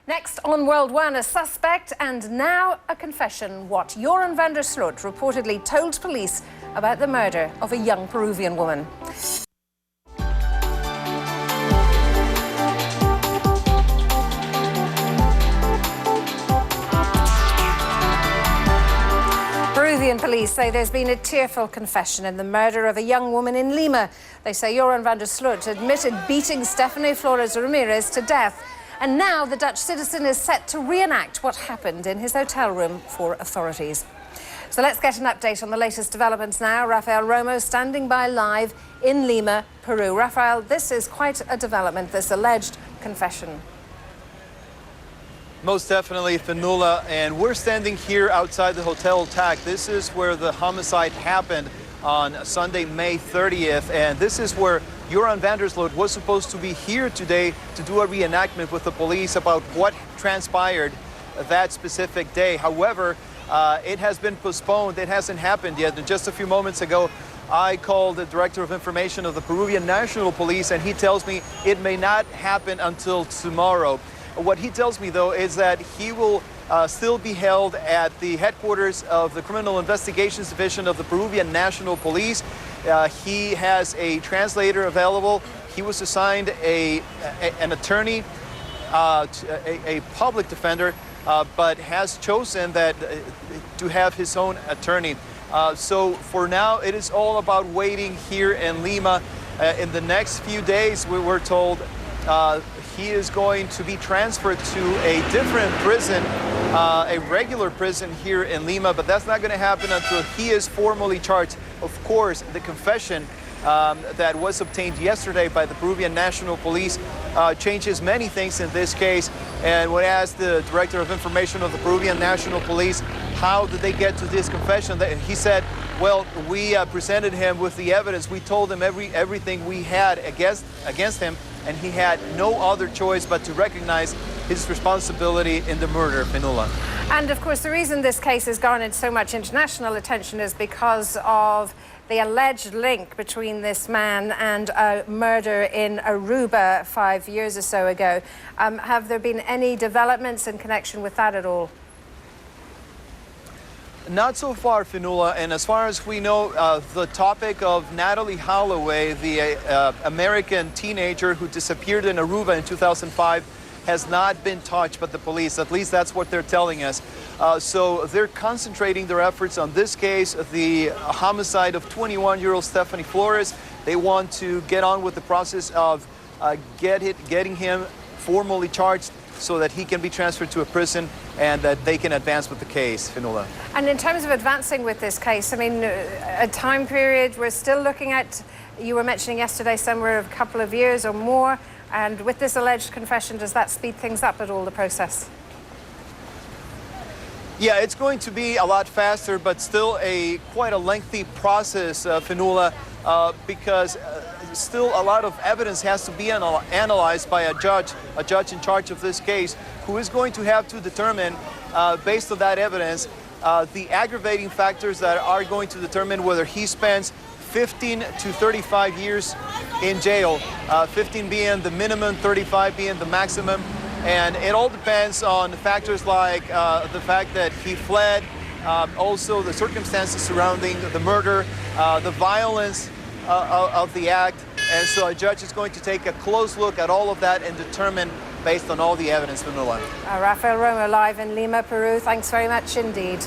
Next on World One, a suspect and now a confession. What Joran van der Sloot reportedly told police about the murder of a young Peruvian woman. Peruvian police say there's been a tearful confession in the murder of a young woman in Lima. They say Joran van der Sloot admitted beating Stephany Flores Ramirez to death. And now the Dutch citizen is set to reenact what happened in his hotel room for authorities. So let's get an update on the latest developments now. Rafael Romo standing by live in Lima, Peru. Rafael, this is quite a development, this alleged confession. Most definitely, Fionnuala, and we're standing here outside the Hotel TAC. This is where the homicide happened on Sunday, May 30th, and this is where Joran van der Sloot was supposed to be here today to do a reenactment with the police about what transpired that specific day. However, it has been postponed. It hasn't happened yet. And just a few moments ago, I called the Director of Information of the Peruvian National Police, and he tells me it may not happen until tomorrow. What he tells me, though, is that he will still be held at the headquarters of the Criminal Investigations Division of the Peruvian National Police. He has a translator available. He was assigned an attorney, a public defender, but has chosen that to have his own attorney. So for now, it is all about waiting here in Lima. In the next few days, we were told he is going to be transferred to a different prison, a regular prison here in Lima, but that's not going to happen until he is formally charged. Of course, the confession that was obtained yesterday by the Peruvian National Police changes many things in this case. And when I asked the Director of Information of the Peruvian National Police how did they get to this confession, he said, well, we presented him with the evidence. We told him everything we had against him, and he had no other choice but to recognize his responsibility in the murder of Fionnuala. And of course, the reason this case has garnered so much international attention is because of the alleged link between this man and a murder in Aruba 5 years or so ago. Have there been any developments in connection with that at all? Not so far, Fionnuala, and as far as we know, the topic of Natalie Holloway, the American teenager who disappeared in Aruba in 2005, has not been touched by the police. At least that's what they're telling us. So they're concentrating their efforts on this case, the homicide of 21-year-old Stephany Flores. They want to get on with the process of getting him formally charged so that he can be transferred to a prison and that they can advance with the case, Fionnuala. And in terms of advancing with this case, I mean, a time period we're still looking at, you were mentioning yesterday, somewhere a couple of years or more, and with this alleged confession, does that speed things up at all, the process? Yeah, it's going to be a lot faster, but still quite a lengthy process, Fionnuala, because still a lot of evidence has to be analyzed by a judge in charge of this case, who is going to have to determine, based on that evidence, the aggravating factors that are going to determine whether he spends 15 to 35 years in jail, 15 being the minimum, 35 being the maximum. And it all depends on factors like the fact that he fled, also the circumstances surrounding the murder, the violence of the act. And so a judge is going to take a close look at all of that and determine based on all the evidence from the line. Rafael Romo live in Lima, Peru. Thanks very much indeed.